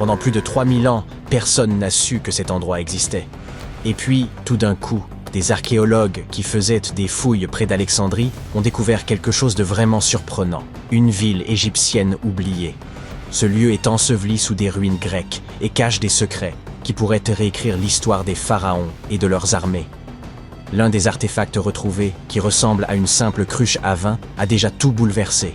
Pendant plus de 3000 ans, personne n'a su que cet endroit existait. Et puis, tout d'un coup, des archéologues qui faisaient des fouilles près d'Alexandrie ont découvert quelque chose de vraiment surprenant. Une ville égyptienne oubliée. Ce lieu est enseveli sous des ruines grecques et cache des secrets qui pourraient réécrire l'histoire des pharaons et de leurs armées. L'un des artefacts retrouvés, qui ressemble à une simple cruche à vin, a déjà tout bouleversé.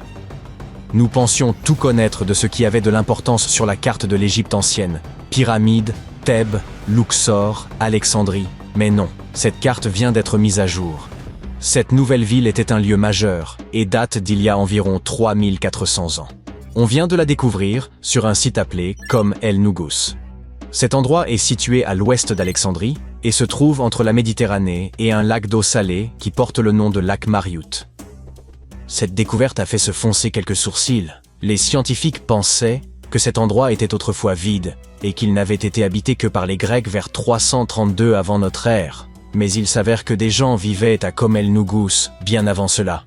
Nous pensions tout connaître de ce qui avait de l'importance sur la carte de l'Égypte ancienne. Pyramides, Thèbes, Luxor, Alexandrie. Mais non, cette carte vient d'être mise à jour. Cette nouvelle ville était un lieu majeur et date d'il y a environ 3400 ans. On vient de la découvrir sur un site appelé Kom El Nugus. Cet endroit est situé à l'ouest d'Alexandrie et se trouve entre la Méditerranée et un lac d'eau salée qui porte le nom de lac Mariout. Cette découverte a fait se foncer quelques sourcils. Les scientifiques pensaient que cet endroit était autrefois vide et qu'il n'avait été habité que par les Grecs vers 332 avant notre ère. Mais il s'avère que des gens vivaient à Kom El Nugus bien avant cela.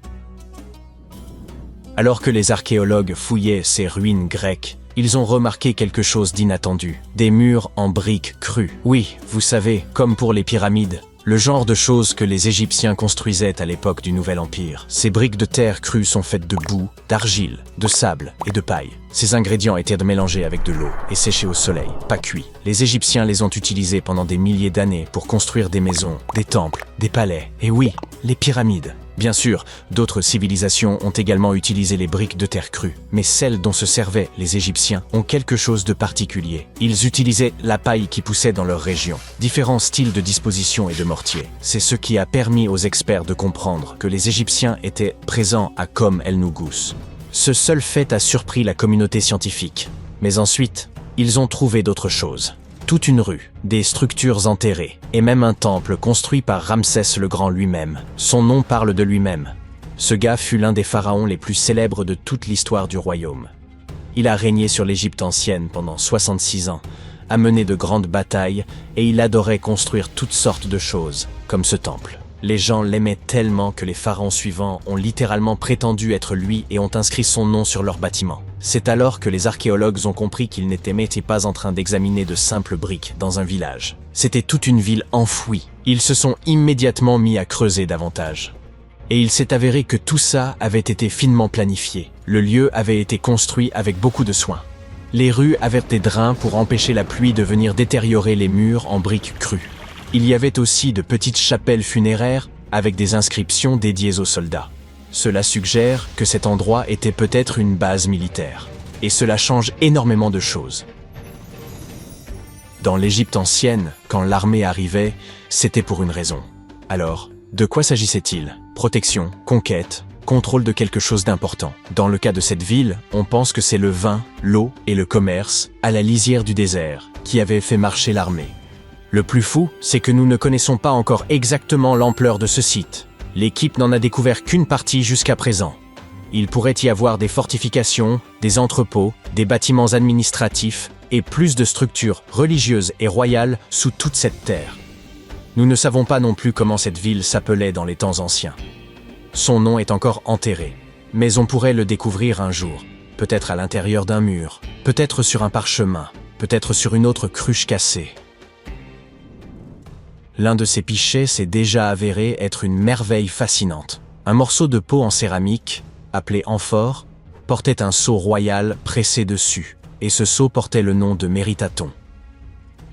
Alors que les archéologues fouillaient ces ruines grecques, ils ont remarqué quelque chose d'inattendu. Des murs en briques crues. Oui, vous savez, comme pour les pyramides, le genre de choses que les Égyptiens construisaient à l'époque du Nouvel Empire. Ces briques de terre crues sont faites de boue, d'argile, de sable et de paille. Ces ingrédients étaient mélangés avec de l'eau et séchés au soleil, pas cuits. Les Égyptiens les ont utilisés pendant des milliers d'années pour construire des maisons, des temples, des palais. Et oui, les pyramides. Bien sûr, d'autres civilisations ont également utilisé les briques de terre crue, mais celles dont se servaient les Égyptiens ont quelque chose de particulier. Ils utilisaient la paille qui poussait dans leur région, différents styles de disposition et de mortier. C'est ce qui a permis aux experts de comprendre que les Égyptiens étaient présents à Kom El Nugus. Ce seul fait a surpris la communauté scientifique. Mais ensuite, ils ont trouvé d'autres choses. Toute une rue, des structures enterrées, et même un temple construit par Ramsès le Grand lui-même. Son nom parle de lui-même. Ce gars fut l'un des pharaons les plus célèbres de toute l'histoire du royaume. Il a régné sur l'Égypte ancienne pendant 66 ans, a mené de grandes batailles, et il adorait construire toutes sortes de choses, comme ce temple. Les gens l'aimaient tellement que les pharaons suivants ont littéralement prétendu être lui et ont inscrit son nom sur leurs bâtiments. C'est alors que les archéologues ont compris qu'ils n'étaient pas en train d'examiner de simples briques dans un village. C'était toute une ville enfouie. Ils se sont immédiatement mis à creuser davantage. Et il s'est avéré que tout ça avait été finement planifié. Le lieu avait été construit avec beaucoup de soin. Les rues avaient des drains pour empêcher la pluie de venir détériorer les murs en briques crues. Il y avait aussi de petites chapelles funéraires avec des inscriptions dédiées aux soldats. Cela suggère que cet endroit était peut-être une base militaire. Et cela change énormément de choses. Dans l'Égypte ancienne, quand l'armée arrivait, c'était pour une raison. Alors, de quoi s'agissait-il? Protection, conquête, contrôle de quelque chose d'important. Dans le cas de cette ville, on pense que c'est le vin, l'eau et le commerce, à la lisière du désert, qui avaient fait marcher l'armée. Le plus fou, c'est que nous ne connaissons pas encore exactement l'ampleur de ce site. L'équipe n'en a découvert qu'une partie jusqu'à présent. Il pourrait y avoir des fortifications, des entrepôts, des bâtiments administratifs et plus de structures religieuses et royales sous toute cette terre. Nous ne savons pas non plus comment cette ville s'appelait dans les temps anciens. Son nom est encore enterré, mais on pourrait le découvrir un jour, peut-être à l'intérieur d'un mur, peut-être sur un parchemin, peut-être sur une autre cruche cassée. L'un de ces pichets s'est déjà avéré être une merveille fascinante. Un morceau de peau en céramique, appelé amphore, portait un sceau royal pressé dessus, et ce sceau portait le nom de Méritaton.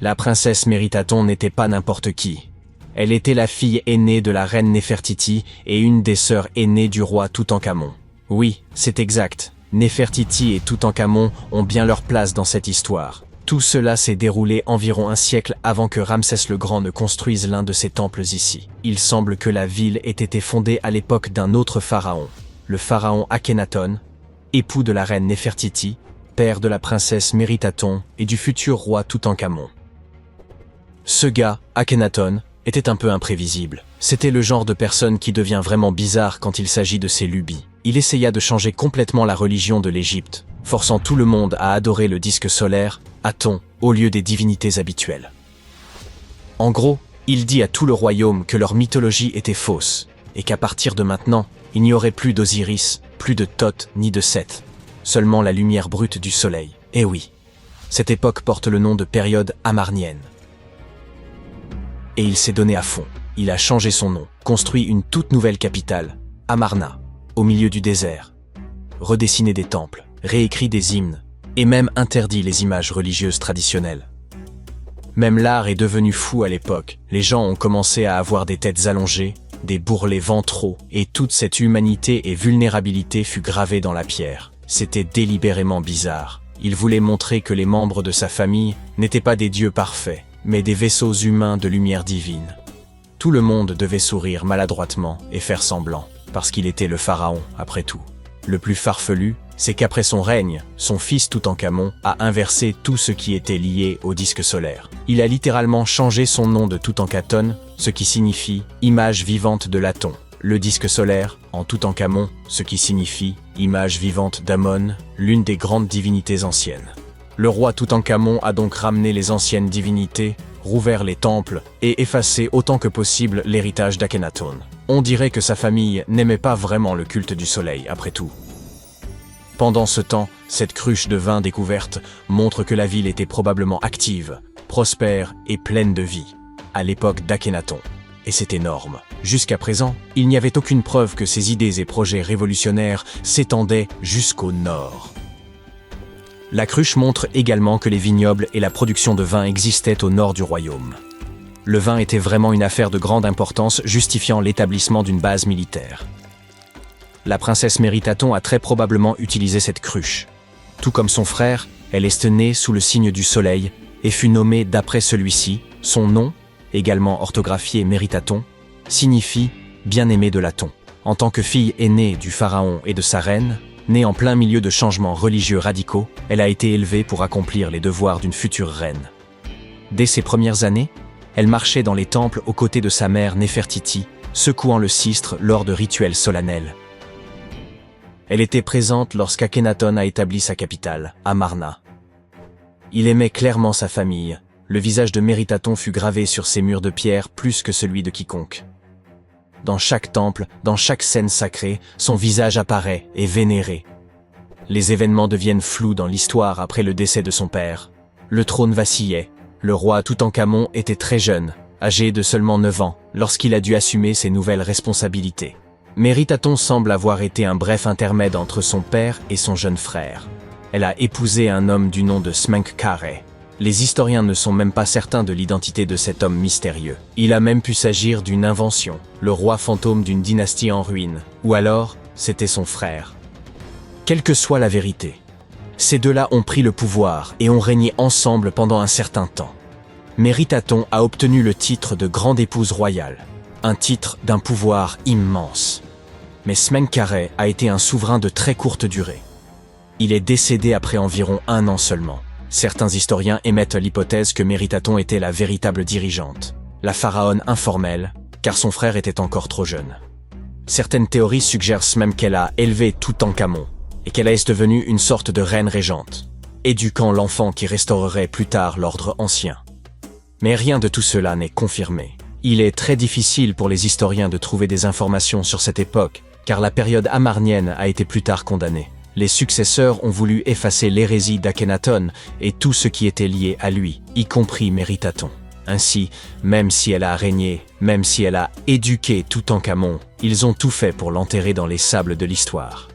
La princesse Méritaton n'était pas n'importe qui. Elle était la fille aînée de la reine Néfertiti et une des sœurs aînées du roi Toutankhamon. Oui, c'est exact. Néfertiti et Toutankhamon ont bien leur place dans cette histoire. Tout cela s'est déroulé environ un siècle avant que Ramsès le Grand ne construise l'un de ses temples ici. Il semble que la ville ait été fondée à l'époque d'un autre pharaon, le pharaon Akhenaton, époux de la reine Néfertiti, père de la princesse Méritaton et du futur roi Toutankhamon. Ce gars, Akhenaton, était un peu imprévisible. C'était le genre de personne qui devient vraiment bizarre quand il s'agit de ses lubies. Il essaya de changer complètement la religion de l'Égypte, forçant tout le monde à adorer le disque solaire, Aton, au lieu des divinités habituelles. En gros, il dit à tout le royaume que leur mythologie était fausse, et qu'à partir de maintenant, il n'y aurait plus d'Osiris, plus de Thoth ni de Seth, seulement la lumière brute du soleil. Eh oui. Cette époque porte le nom de période amarnienne. Et il s'est donné à fond. Il a changé son nom, construit une toute nouvelle capitale, Amarna, au milieu du désert, redessiné des temples, réécrit des hymnes, et même interdit les images religieuses traditionnelles. Même l'art est devenu fou à l'époque. Les gens ont commencé à avoir des têtes allongées, des bourrelets ventraux, et toute cette humanité et vulnérabilité fut gravée dans la pierre. C'était délibérément bizarre. Il voulait montrer que les membres de sa famille n'étaient pas des dieux parfaits, mais des vaisseaux humains de lumière divine. Tout le monde devait sourire maladroitement et faire semblant, parce qu'il était le pharaon, après tout. Le plus farfelu, c'est qu'après son règne, son fils Toutankhamon a inversé tout ce qui était lié au disque solaire. Il a littéralement changé son nom de Toutankhaton, ce qui signifie « image vivante de l'Aton ». Le disque solaire, en Toutankhamon, ce qui signifie « image vivante d'Amon », l'une des grandes divinités anciennes. Le roi Toutankhamon a donc ramené les anciennes divinités, rouvert les temples et effacé autant que possible l'héritage d'Akhenaton. On dirait que sa famille n'aimait pas vraiment le culte du soleil, après tout. Pendant ce temps, cette cruche de vin découverte montre que la ville était probablement active, prospère et pleine de vie, à l'époque d'Akhenaton. Et c'est énorme. Jusqu'à présent, il n'y avait aucune preuve que ses idées et projets révolutionnaires s'étendaient jusqu'au nord. La cruche montre également que les vignobles et la production de vin existaient au nord du royaume. Le vin était vraiment une affaire de grande importance, justifiant l'établissement d'une base militaire. La princesse Méritaton a très probablement utilisé cette cruche. Tout comme son frère, elle est née sous le signe du soleil et fut nommée d'après celui-ci. Son nom, également orthographié Méritaton, signifie « bien-aimé de l'Aton ». En tant que fille aînée du pharaon et de sa reine, née en plein milieu de changements religieux radicaux, elle a été élevée pour accomplir les devoirs d'une future reine. Dès ses premières années, elle marchait dans les temples aux côtés de sa mère Néfertiti, secouant le sistre lors de rituels solennels. Elle était présente lorsqu'Akhenaton a établi sa capitale, Amarna. Il aimait clairement sa famille. Le visage de Méritaton fut gravé sur ses murs de pierre plus que celui de quiconque. Dans chaque temple, dans chaque scène sacrée, son visage apparaît et vénéré. Les événements deviennent flous dans l'histoire après le décès de son père. Le trône vacillait. Le roi Toutankhamon était très jeune, âgé de seulement 9 ans, lorsqu'il a dû assumer ses nouvelles responsabilités. Méritaton semble avoir été un bref intermède entre son père et son jeune frère. Elle a épousé un homme du nom de Smenkhkare. Les historiens ne sont même pas certains de l'identité de cet homme mystérieux. Il a même pu s'agir d'une invention, le roi fantôme d'une dynastie en ruine, ou alors c'était son frère. Quelle que soit la vérité, ces deux-là ont pris le pouvoir et ont régné ensemble pendant un certain temps. Méritaton a obtenu le titre de grande épouse royale, un titre d'un pouvoir immense. Mais Smenkhkare a été un souverain de très courte durée. Il est décédé après environ 1 an seulement. Certains historiens émettent l'hypothèse que Méritaton était la véritable dirigeante, la pharaone informelle, car son frère était encore trop jeune. Certaines théories suggèrent même qu'elle a élevé Toutankhamon et qu'elle est devenue une sorte de reine régente, éduquant l'enfant qui restaurerait plus tard l'ordre ancien. Mais rien de tout cela n'est confirmé. Il est très difficile pour les historiens de trouver des informations sur cette époque, car la période amarnienne a été plus tard condamnée. Les successeurs ont voulu effacer l'hérésie d'Akhenaton et tout ce qui était lié à lui, y compris Méritaton. Ainsi, même si elle a régné, même si elle a éduqué Toutankhamon, ils ont tout fait pour l'enterrer dans les sables de l'histoire.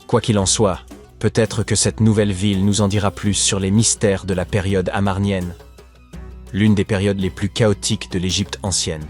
Quoi qu'il en soit, peut-être que cette nouvelle ville nous en dira plus sur les mystères de la période amarnienne, l'une des périodes les plus chaotiques de l'Égypte ancienne.